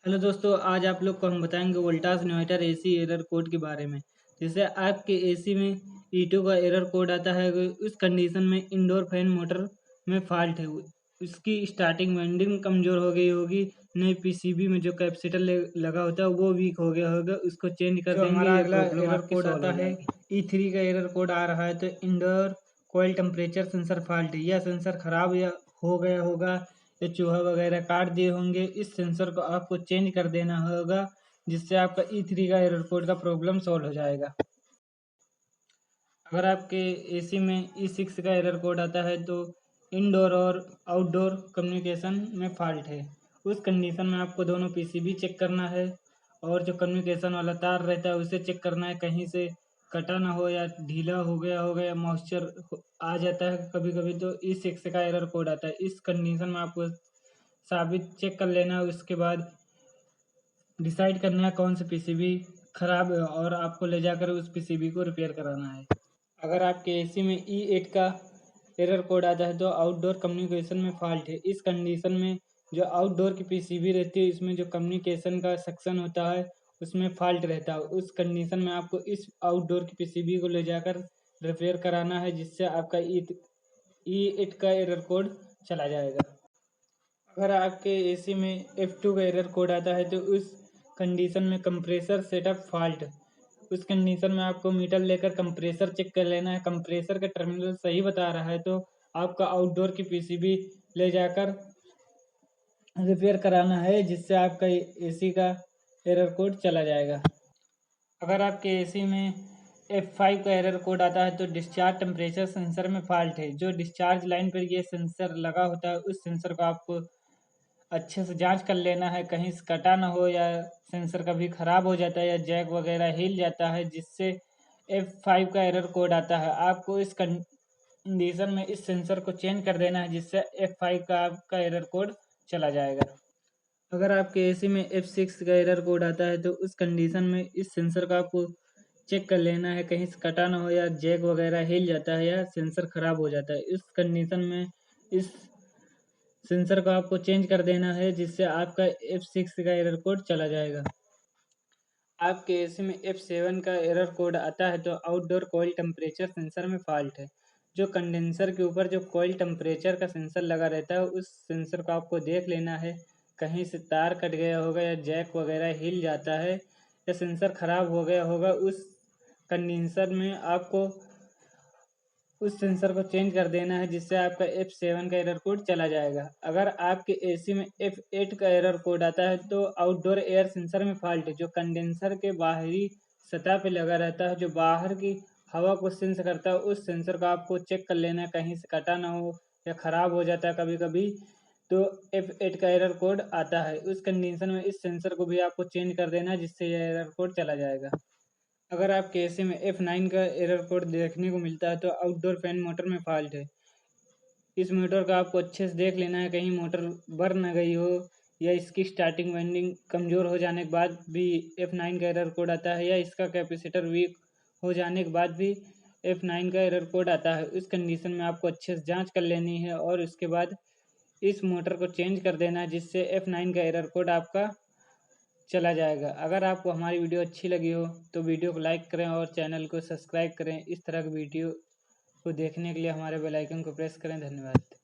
Hello दोस्तों, आज आप लोग को हम बताएंगे Voltas inverter AC error code के बारे में। जैसे आपके एसी में E2 का एरर कोड आता है, उस कंडीशन में इंडोर फैन मोटर में फॉल्ट है। उसकी स्टार्टिंग वाइंडिंग कमज़ोर हो गई होगी। नए पीसीबी में जो कैपेसिटर लगा होता है वो वीक हो गया होगा, उसको चेंज कर देंगे। हमारा अगला एरर कोड आता है E3 का एरर कोड आ रहा है, तो indoor coil temperature sensor fault है। यह सेंसर खराब या हो गया होगा या चूहा वगैरह काट दिए होंगे। इस सेंसर को आपको चेंज कर देना होगा, जिससे आपका E3 का एरर कोड का प्रॉब्लम सॉल्व हो जाएगा। अगर आपके एसी में E6 का एरर कोड आता है, तो इनडोर और आउटडोर कम्युनिकेशन में फॉल्ट है। उस कंडीशन में आपको दोनों पीसीबी चेक करना है, और जो कम्युनिकेशन वाला तार रहता है उसे चेक करना है, कहीं से कटा ना हो या ढीला हो गया होगा या मॉइस्चर आ जाता है कभी कभी, तो E6 का एरर कोड आता है। इस कंडीशन में आपको साबित चेक कर लेना है, उसके बाद डिसाइड करना है कौन सा पीसीबी खराब है और आपको ले जाकर उस पीसीबी को रिपेयर कराना है। अगर आपके एसी में E8 का एरर कोड आता है, तो आउटडोर कम्युनिकेशन में फॉल्ट है। इस कंडीशन में जो आउटडोर की पीसीबी रहती है, इसमें जो कम्युनिकेशन का सेक्शन होता है उसमें फॉल्ट रहता है। उस कंडीशन में आपको इस आउटडोर की पीसीबी को ले जाकर रिपेयर कराना है, जिससे आपका E8 का एरर कोड चला जाएगा। अगर आपके एसी में F2 का एरर कोड आता है, तो उस कंडीशन में कंप्रेसर सेटअप फॉल्ट, उस कंडीशन में आपको मीटर लेकर कंप्रेसर चेक कर लेना है। कंप्रेसर का टर्मिनल सही बता रहा है तो आपका आउटडोर की पीसीबी ले जाकर रिपेयर कराना है, जिससे आपका एसी का एरर कोड चला जाएगा। अगर आपके एसी में F5 का एरर कोड आता है, तो डिस्चार्ज टेम्परेचर सेंसर में फॉल्ट है। जो डिस्चार्ज लाइन पर ये सेंसर लगा होता है, उस सेंसर को आपको अच्छे से जांच कर लेना है, कहीं से कटा ना हो या सेंसर कभी ख़राब हो जाता है या जैक वगैरह हिल जाता है, जिससे F5 का एरर कोड आता है। आपको इस कंडीशन में इस सेंसर को चेंज कर देना है, जिससे F5 का आपका एरर कोड चला जाएगा। अगर आपके एसी में F6 का एरर कोड आता है, तो उस कंडीशन में इस सेंसर का आपको चेक कर लेना है, कहीं से कटा ना हो या जैक वगैरह हिल जाता है या सेंसर ख़राब हो जाता है। इस कंडीशन में इस सेंसर को आपको चेंज कर देना है, जिससे आपका F6 का एरर कोड चला जाएगा। आपके एसी में F7 का एरर कोड आता है, तो आउटडोर कॉइल टेम्परेचर सेंसर में फॉल्ट है। जो कंडेंसर के ऊपर जो कॉइल टेम्परेचर का सेंसर लगा रहता है, उस सेंसर को आपको देख लेना है, कहीं से तार कट गया होगा या जैक वगैरह हिल जाता है या सेंसर ख़राब हो गया होगा। उस कंडेंसर में आपको उस सेंसर को चेंज कर देना है, जिससे आपका F7 का एरर कोड चला जाएगा। अगर आपके एसी में F8 का एरर कोड आता है, तो आउटडोर एयर सेंसर में फॉल्ट है। जो कंडेंसर के बाहरी सतह पे लगा रहता है, जो बाहर की हवा को सेंस करता है, उस सेंसर को आपको चेक कर लेना है, कहीं से कटा ना हो या ख़राब हो जाता है कभी कभी, तो F8 का एरर कोड आता है। उस कंडीशन में इस सेंसर को भी आपको चेंज कर देना है, जिससे यह एरर कोड चला जाएगा। अगर आपके एसी में F9 का एरर कोड देखने को मिलता है, तो आउटडोर फैन मोटर में फॉल्ट है। इस मोटर का आपको अच्छे से देख लेना है, कहीं मोटर बर ना गई हो या इसकी स्टार्टिंग वाइंडिंग कमज़ोर हो जाने के बाद भी F9 का एरर कोड आता है, या इसका कैपेसिटर वीक हो जाने के बाद भी F9 का एरर कोड आता है। उस कंडीशन में आपको अच्छे से जांच कर लेनी है और उसके बाद इस मोटर को चेंज कर देना है, जिससे F9 का एरर कोड आपका चला जाएगा। अगर आपको हमारी वीडियो अच्छी लगी हो तो वीडियो को लाइक करें और चैनल को सब्सक्राइब करें। इस तरह की वीडियो को देखने के लिए हमारे बेल आइकन को प्रेस करें। धन्यवाद।